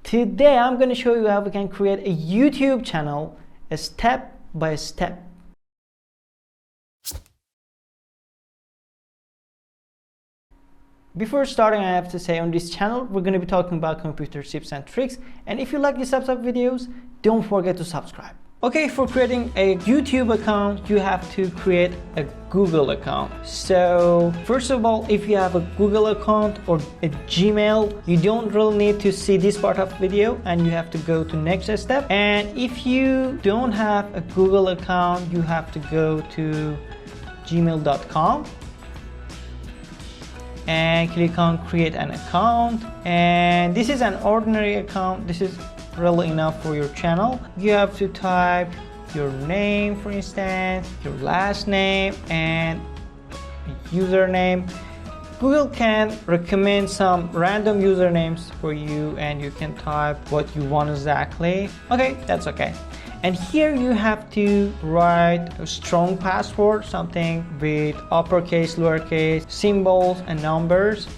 Today I'm going to show you how we can create a YouTube channel step by step. Before starting, I have to say on this channel we're going to be talking about computer tips and tricks, and if you like these types of videos, don't forget to subscribe. Okay, for creating a YouTube account, you have to create a Google account. So first of all, if you have a Google account or a Gmail, you don't really need to see this part of the video, and you have to go to next step. And if you don't have a Google account, you have to go to gmail.com and click on create an account. And this is an ordinary account. This is really enough for your channel. You have to type your name, for instance, your last name and username. Google can recommend some random usernames for you, and you can type what you want exactly. Okay, that's okay. And here you have to write a strong password, something with uppercase, lowercase, symbols and numbers.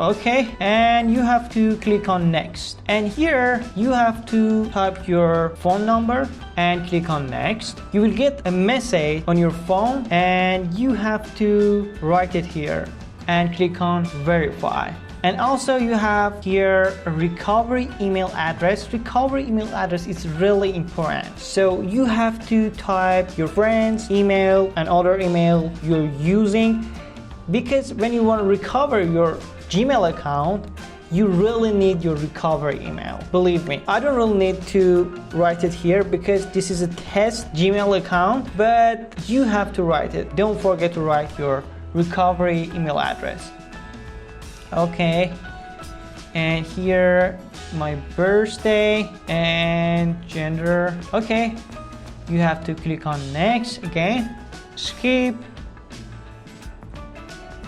Okay, and you have to click on next. And here you have to type your phone number and click on next. You will get a message on your phone, and you have to write it here and click on verify. And also you have here a recovery email address. Recovery email address is really important. So you have to type your friend's email and other email you're using, because when you want to recover your Gmail account, you really need your recovery email. Believe me, I don't really need to write it here because this is a test Gmail account, but you have to write it. Don't forget to write your recovery email address. Okay, and here my birthday and gender. Okay, you have to click on next again, skip,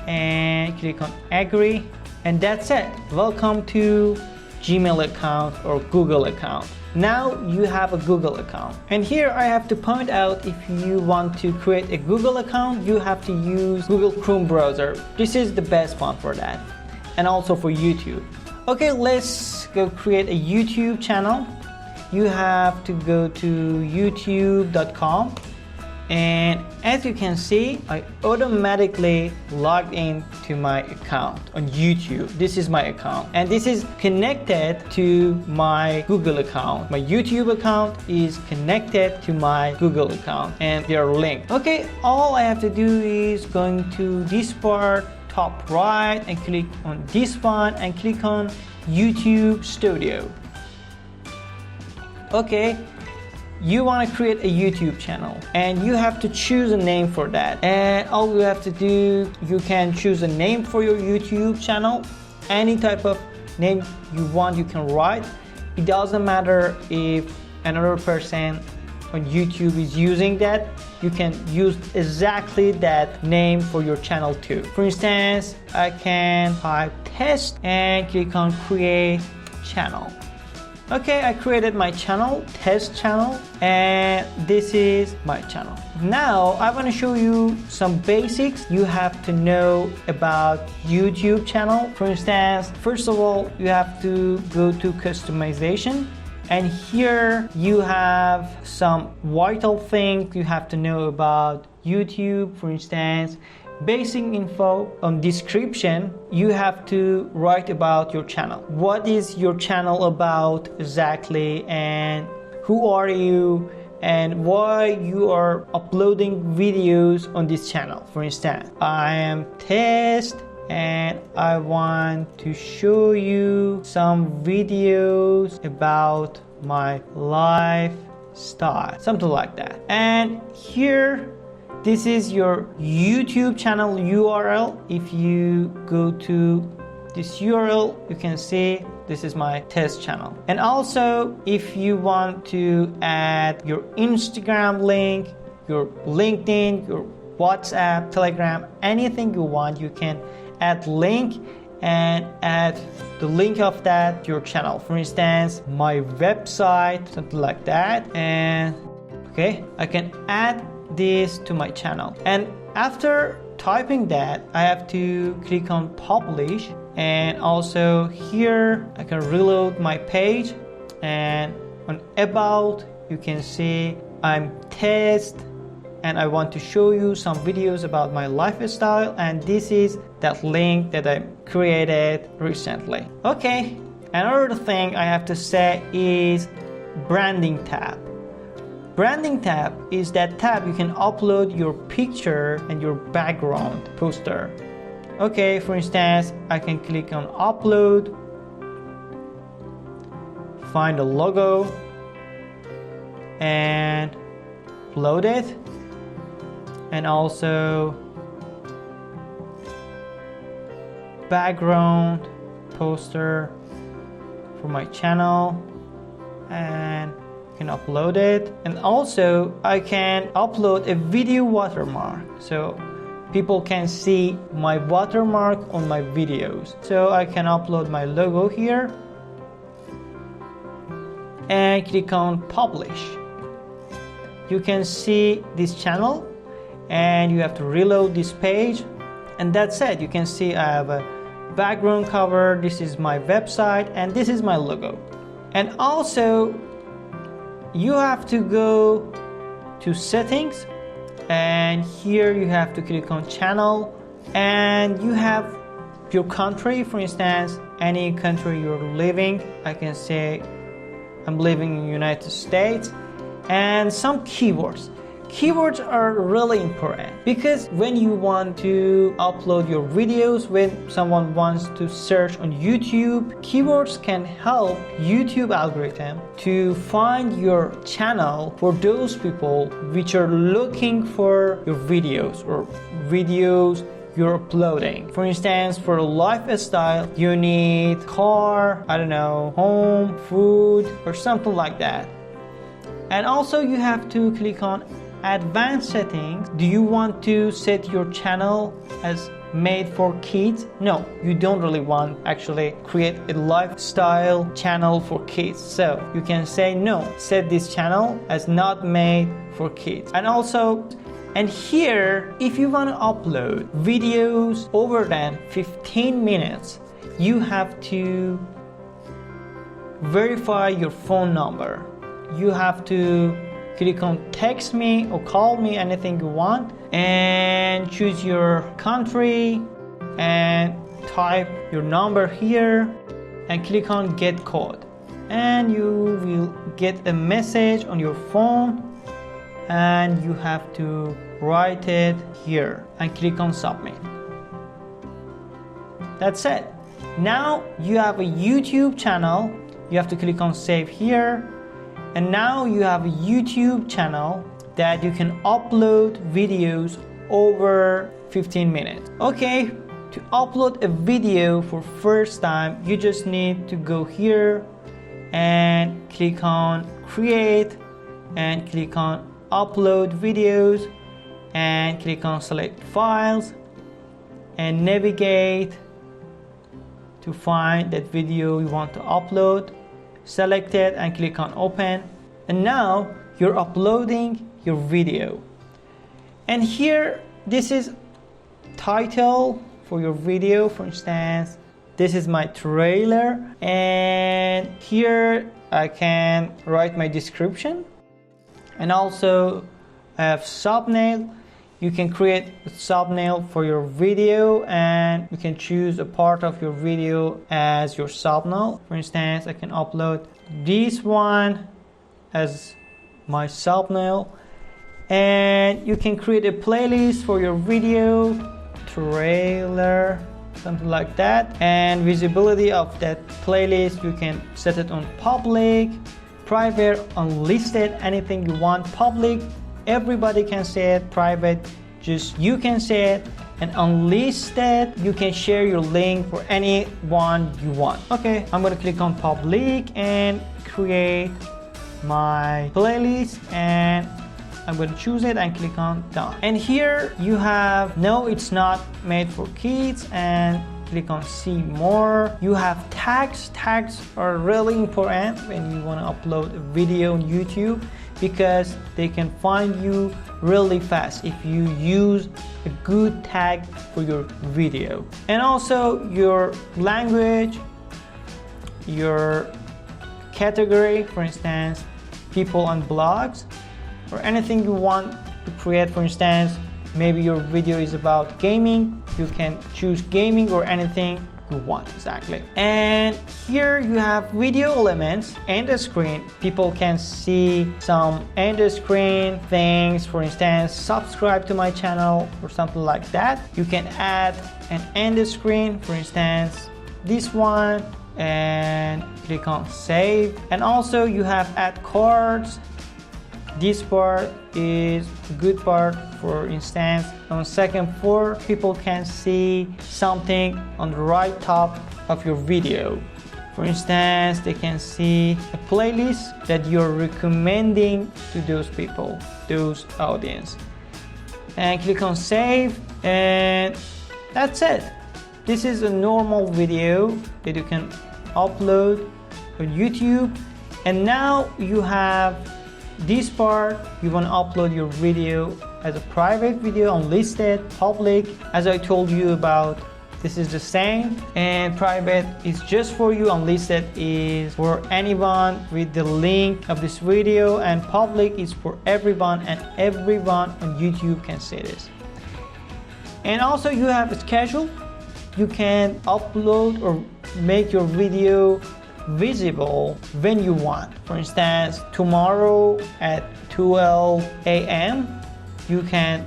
and click on agree, and that's it. Welcome to Gmail account or Google account. Now you have a Google account. And here I have to point out, if you want to create a Google account, you have to use Google Chrome browser. This is the best one for that, and also for YouTube. Okay, let's go create a YouTube channel. You have to go to youtube.com. And as you can see, I automatically logged in to my account on YouTube. This is my account, and this is connected to my Google account. My YouTube account is connected to my Google account, and they are linked. Okay, all I have to do is going to this part, top right, and click on this one and click on YouTube Studio. Okay, you want to create a YouTube channel, and you have to choose a name for that. And all you have to do, you can choose a name for your YouTube channel. Any type of name you want, you can write. It doesn't matter if another person on YouTube is using that. You can use exactly that name for your channel too. For instance, I can type test and click on create channel. Okay, I created my channel, test channel, and this is my channel. Now I want to show you some basics you have to know about YouTube channel. For instance, first of all, you have to go to customization, and here you have some vital things you have to know about YouTube. For instance, basic info on description. You have to write about your channel. What is your channel about exactly, and who are you, and why you are uploading videos on this channel. For instance, I am Test, and I want to show you some videos about my lifestyle, something like that. And here, this is your YouTube channel URL. If you go to this URL, you can see this is my test channel. And also, if you want to add your Instagram link, your LinkedIn, your WhatsApp, Telegram, anything you want, you can add link and add the link of that to your channel. For instance, my website, something like that. And okay, I can add this to my channel. And after typing that, I have to click on publish, And also here I can reload my page, and on about you can see I'm test and I want to show you some videos about my lifestyle, and this is that link that I created recently. Okay, another thing I have to say is branding tab. Branding tab is that tab you can upload your picture and your background poster. Okay, for instance, I can click on upload, find a logo and upload it, and also background poster for my channel, and I can upload it. And also I can upload a video watermark so people can see my watermark on my videos. So I can upload my logo here and click on publish. You can see this channel and you have to reload this page, and that's it. You can see I have a background cover, this is my website, and this is my logo. And also you have to go to settings, and here you have to click on channel, and you have your country, for instance, any country you're living. I can say I'm living in the United States, and some keywords. Keywords are really important because when you want to upload your videos, when someone wants to search on YouTube, keywords can help YouTube algorithm to find your channel for those people which are looking for your videos or videos you're uploading. For instance, for lifestyle, you need car, I don't know, home, food, or something like that. And also you have to click on advanced settings. Do you want to set your channel as made for kids? No, you don't really want actually create a lifestyle channel for kids. So you can say no, set this channel as not made for kids. And here, if you want to upload videos over than 15 minutes, you have to verify your phone number. You have to click on text me or call me, anything you want, and choose your country and type your number here and click on get code, and you will get a message on your phone, and you have to write it here and click on submit. That's it. Now you have a YouTube channel. You have to click on save here. And now you have a YouTube channel that you can upload videos over 15 minutes. Okay, to upload a video for first time, you just need to go here and click on create and click on upload videos and click on select files and navigate to find that video you want to upload. Select it and click on open, and now you're uploading your video. And here, this is title for your video. For instance, this is my trailer, and here I can write my description, and also I have thumbnail. You can create a thumbnail for your video, and you can choose a part of your video as your thumbnail. For instance, I can upload this one as my thumbnail, and you can create a playlist for your video, trailer, something like that. And visibility of that playlist, you can set it on public, private, unlisted, anything you want. Public, everybody can see it. Private, just you can see it. And unlisted, you can share your link for anyone you want. Okay, I'm gonna click on public and create my playlist, and I'm going to choose it and click on done. And here you have no, it's not made for kids, and click on see more. You have tags. Tags are really important when you want to upload a video on YouTube. because they can find you really fast if you use a good tag for your video. And also your language, your category, for instance, people on blogs, or anything you want to create. For instance, maybe your video is about gaming, you can choose gaming or anything you want exactly. And here you have video elements and the screen. People can see some end screen things, for instance, subscribe to my channel or something like that. You can add an end screen, for instance, this one, and click on save. And also you have add cards. This part is a good part. For instance, on second floor, people can see something on the right top of your video. For instance, they can see a playlist that you're recommending to those people, those audience. And click on save, and that's it. This is a normal video that you can upload on YouTube. And now you have this part, you want to upload your video as a private video, unlisted, public. As I told you about, this is the same. And private is just for you, unlisted is for anyone with the link of this video, and public is for everyone, and everyone on YouTube can see this. And also you have a schedule. You can upload or make your video visible when you want. For instance, tomorrow at 12 a.m. you can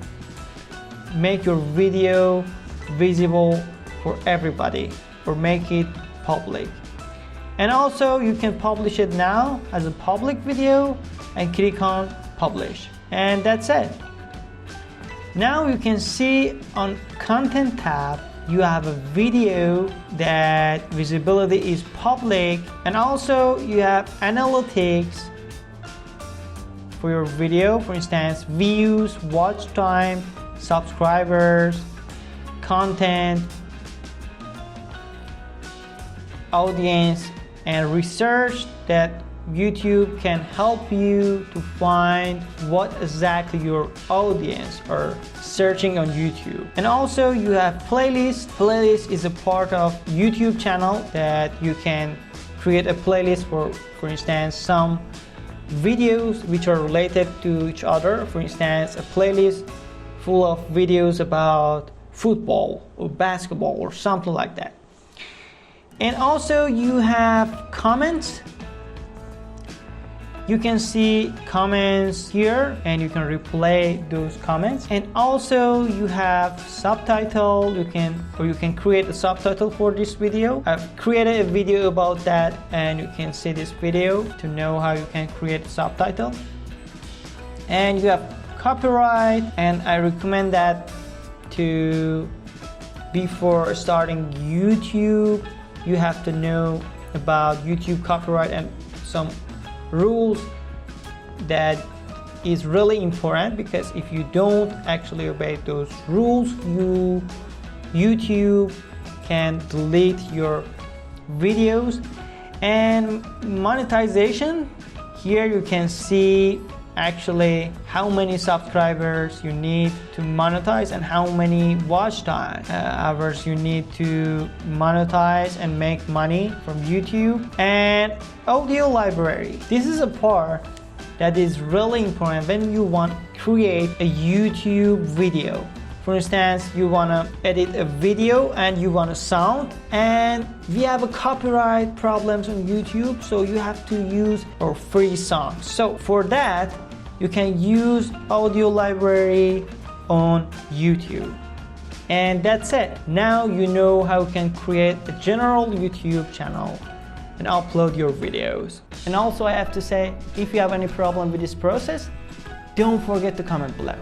make your video visible for everybody or make it public. And also you can publish it now as a public video and click on publish, and that's it. Now you can see on content tab you have a video that visibility is public, and also you have analytics for your video. For instance, views, watch time, subscribers, content, audience, and research that YouTube can help you to find what exactly your audience are searching on YouTube. And also you have playlist. Playlist is a part of YouTube channel that you can create a playlist for instance, some videos which are related to each other. For instance, a playlist full of videos about football or basketball or something like that. And also you have comments. You can see comments here and you can replay those comments. And also you have subtitle. You can create a subtitle for this video. I've created a video about that, and you can see this video to know how you can create a subtitle. And you have copyright, and I recommend that to before starting YouTube. You have to know about YouTube copyright and some rules that is really important, because if you don't actually obey those rules, YouTube can delete your videos. And monetization, here you can see actually how many subscribers you need to monetize and how many watch time hours you need to monetize and make money from YouTube. And audio library, this is a part that is really important when you want to create a YouTube video. For instance, you want to edit a video and you want a sound, and we have a copyright problems on YouTube, so you have to use our free songs. So for that, you can use audio library on YouTube. And that's it. Now you know how you can create a general YouTube channel and upload your videos. And also I have to say, if you have any problem with this process, don't forget to comment below.